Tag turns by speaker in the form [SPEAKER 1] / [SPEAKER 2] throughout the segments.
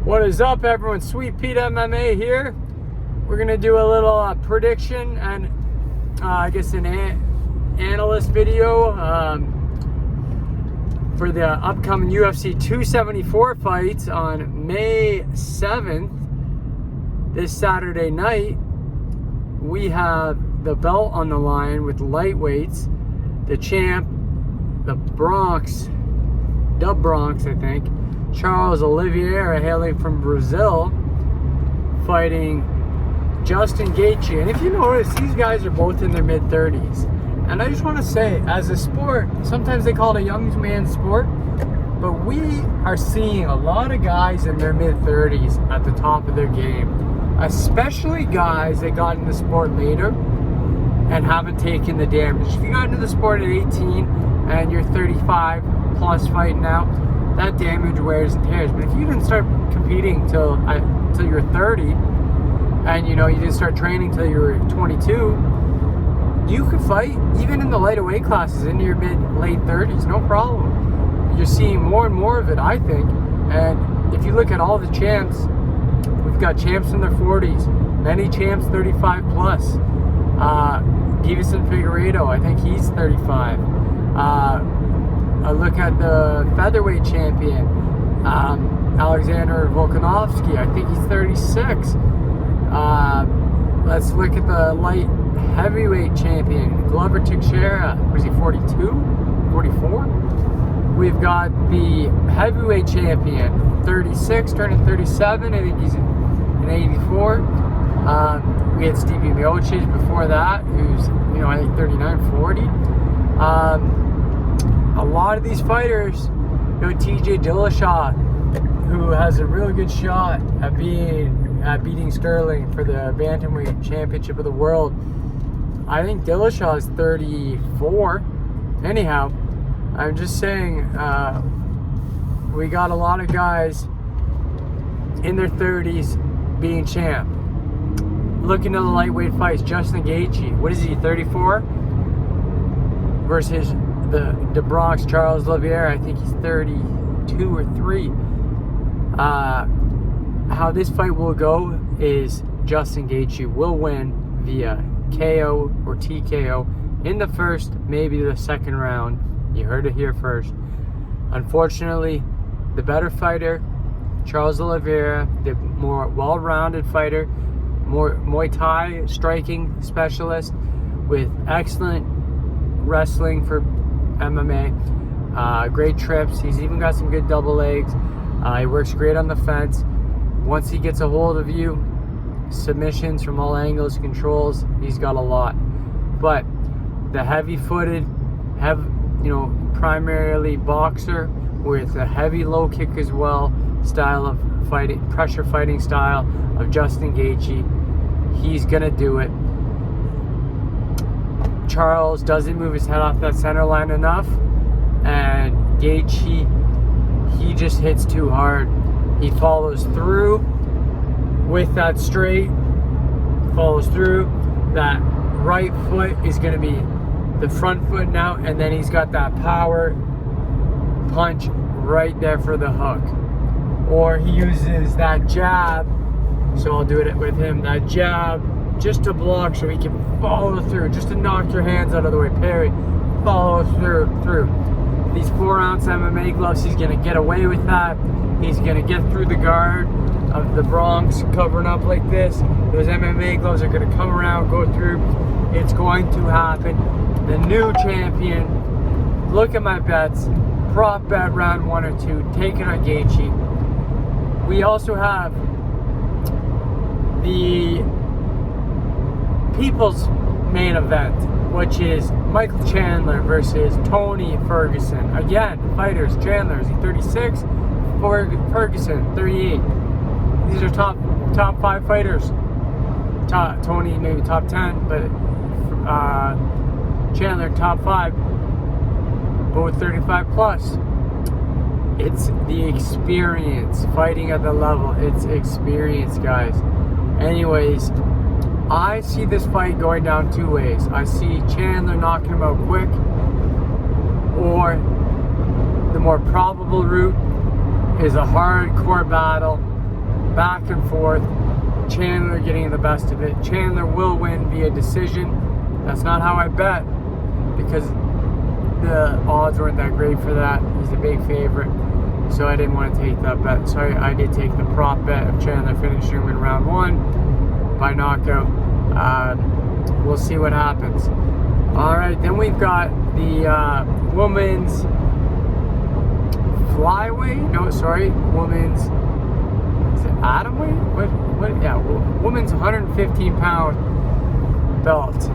[SPEAKER 1] What is up, everyone? SweetPeteMMA here. We're gonna do a little prediction and I guess an analyst video for the upcoming UFC 274 fights on May 7th. This Saturday night, we have the belt on the line with lightweights. The champ, the Bronx, I think, Charles Oliveira, hailing from Brazil, fighting Justin Gaethje. And if you notice, these guys are both in their mid-30s. And I just want to say, as a sport, sometimes they call it a young man's sport, but we are seeing a lot of guys in their mid-30s at the top of their game, especially guys that got into the sport later and haven't taken the damage. If you got into the sport at 18 and you're 35 plus fighting now, that damage wears and tears. But if you didn't start competing till you're 30, and you didn't start training till you were 22, you could fight even in the lighter weight classes into your late 30s, no problem. You're seeing more and more of it, I think. And if you look at all the champs, we've got champs in their 40s, many champs 35 plus. Davison Figueiredo, I think he's 35. I look at the featherweight champion, Alexander Volkanovski. I think he's 36. Let's look at the light heavyweight champion, Glover Teixeira. Was he 42? 44? We've got the heavyweight champion, 36, turning 37. I think he's an 84. We had Stevie Miocic before that, who's, I think 39, 40. A lot of these fighters, TJ Dillashaw, who has a really good shot at beating Sterling for the Bantamweight Championship of the World. I think Dillashaw is 34. Anyhow, I'm just saying, we got a lot of guys in their 30s being champ. Looking at the lightweight fights, Justin Gaethje, what is he, 34? Versus the Bronx, Charles Oliveira, I think he's 32 or 3. How this fight will go is Justin Gaethje will win via KO or TKO in the first, maybe the second round. You heard it here first. Unfortunately, the better fighter, Charles Oliveira, the more well-rounded fighter, more Muay Thai striking specialist with excellent wrestling for MMA, great trips. He's even got some good double legs. He works great on the fence. Once he gets a hold of you, submissions from all angles, controls, he's got a lot. But the heavy-footed, primarily boxer with a heavy low kick as well, style of fighting, pressure fighting style of Justin Gaethje, he's gonna do it. Charles doesn't move his head off that center line enough, and Gaethje, he just hits too hard. He follows through with that straight, follows through. That right foot is going to be the front foot now, and then he's got that power punch right there for the hook. Or he uses that jab, so I'll do it with him, that jab just to block so he can follow through, just to knock your hands out of the way, parry, follow through. These 4-ounce MMA gloves, he's going to get away with that. He's going to get through the guard of the Bronx, covering up like this. Those MMA gloves are going to come around, go through. It's going to happen. The new champion, look at my bets. Prop bet round 1 or 2, taking on Gaethje. We also have the people's main event, which is Michael Chandler versus Tony Ferguson. Again, fighters, Chandler, is he 36? Ferguson, 38. These are top 5 fighters. Tony maybe top 10, but Chandler top 5. Both 35 plus. It's the experience. Fighting at the level, it's experience, guys. Anyways, I see this fight going down 2 ways. I see Chandler knocking him out quick, or the more probable route is a hardcore battle back and forth. Chandler getting the best of it. Chandler will win via decision. That's not how I bet, because the odds weren't that great for that. He's a big favorite, so I didn't want to take that bet. So I did take the prop bet of Chandler finishing him in round 1 by knockout. We'll see what happens. All right, then we've got the women's flyweight. No, sorry, women's. Is it atomweight? What? Yeah, women's 115-pound belt.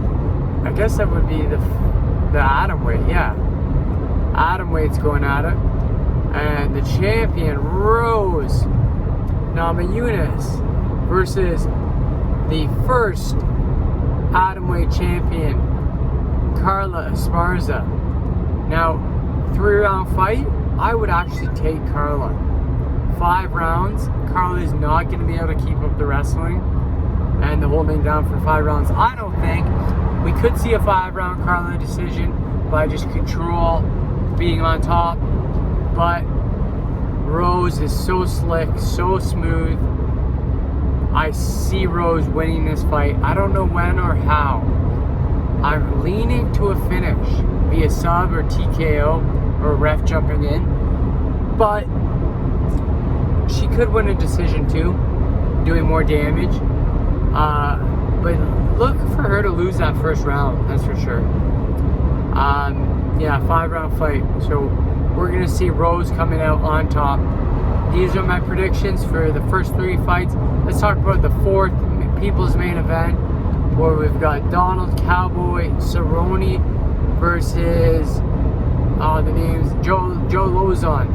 [SPEAKER 1] I guess that would be the atomweight. Yeah, atomweight's going at it, and the champion Rose Namajunas versus the first atomweight champion Carla Esparza. Now, 3-round fight. I would actually take Carla. 5 rounds. Carla is not going to be able to keep up the wrestling and the holding down for 5 rounds. I don't think. We could see a 5-round Carla decision by just control, being on top. But Rose is so slick, so smooth. I see Rose winning this fight. I don't know when or how. I'm leaning to a finish via sub or TKO or ref jumping in. But she could win a decision too, doing more damage. But look for her to lose that first round, that's for sure. Yeah, 5-round fight. So we're going to see Rose coming out on top. These are my predictions for the first 3 fights. Let's talk about the 4th people's main event, where we've got Donald Cowboy Cerrone versus the name's Joe Lozon.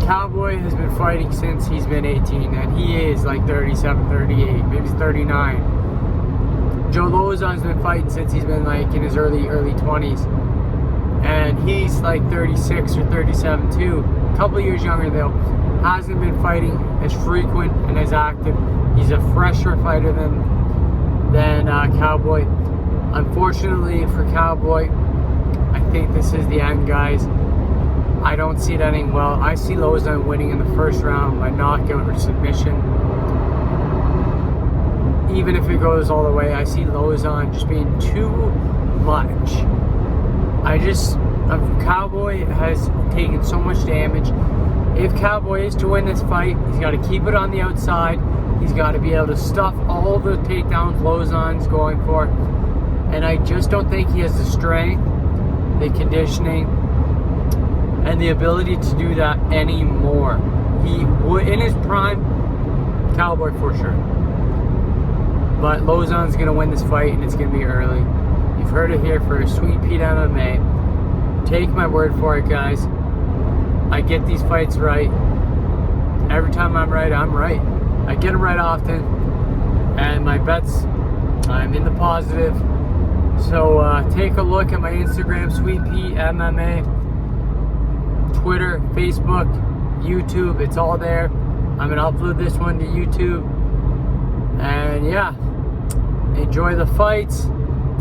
[SPEAKER 1] Cowboy has been fighting since he's been 18, and he is like 37, 38, maybe 39. Joe Lozon's been fighting since he's been like in his early 20s, and he's like 36 or 37 too. A couple years younger though. Hasn't been fighting as frequent and as active. He's a fresher fighter than Cowboy. Unfortunately for Cowboy, I think this is the end, guys. I don't see it ending well. I see Lozon winning in the first round by knockout or submission. Even if it goes all the way, I see Lozon just being too much. Cowboy has taken so much damage. If Cowboy is to win this fight, he's got to keep it on the outside. He's got to be able to stuff all the takedowns Lozon's going for. And I just don't think he has the strength, the conditioning, and the ability to do that anymore. He would, in his prime, Cowboy for sure. But Lozon's going to win this fight, and it's going to be early. You've heard it here for Sweet Pete MMA. Take my word for it, guys. I get these fights right. Every time I'm right, I'm right. I get them right often. And my bets, I'm in the positive. So take a look at my Instagram, SweetPeteMMA, Twitter, Facebook, YouTube. It's all there. I'm going to upload this one to YouTube. And yeah, enjoy the fights.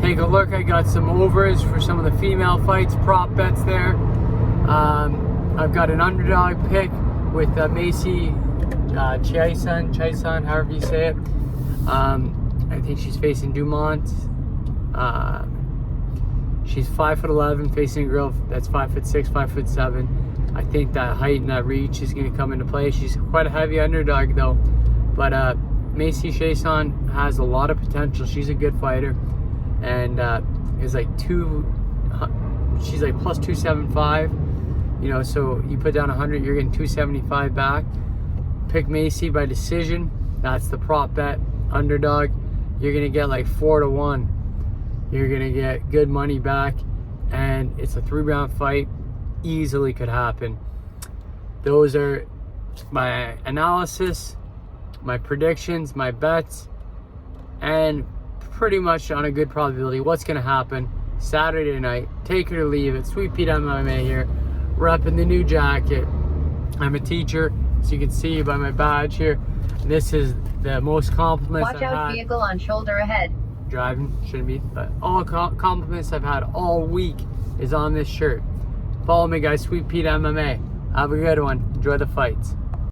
[SPEAKER 1] Take a look. I got some overs for some of the female fights, prop bets there. I've got an underdog pick with Macy Chiasson, however you say it. I think she's facing Dumont. She's 5'11", facing a girl that's 5'6", 5'7". I think that height and that reach is going to come into play. She's quite a heavy underdog though, but Macy Chiasson has a lot of potential. She's a good fighter, and is like she's like plus 275. You know, so you put down 100, you're getting 275 back. Pick Macy by decision. That's the prop bet. Underdog, you're gonna get like 4-1. You're gonna get good money back, and it's a 3-round fight. Easily could happen. Those are my analysis, my predictions, my bets, and pretty much on a good probability what's gonna happen Saturday night. Take it or leave it. Sweet Pete MMA here, repping the new jacket. I'm a teacher, so you can see by my badge here. This is the most compliments I've had.
[SPEAKER 2] Watch out, vehicle on shoulder ahead.
[SPEAKER 1] Driving, shouldn't be, but all compliments I've had all week is on this shirt. Follow me, guys, Sweet Pete MMA. Have a good one. Enjoy the fights.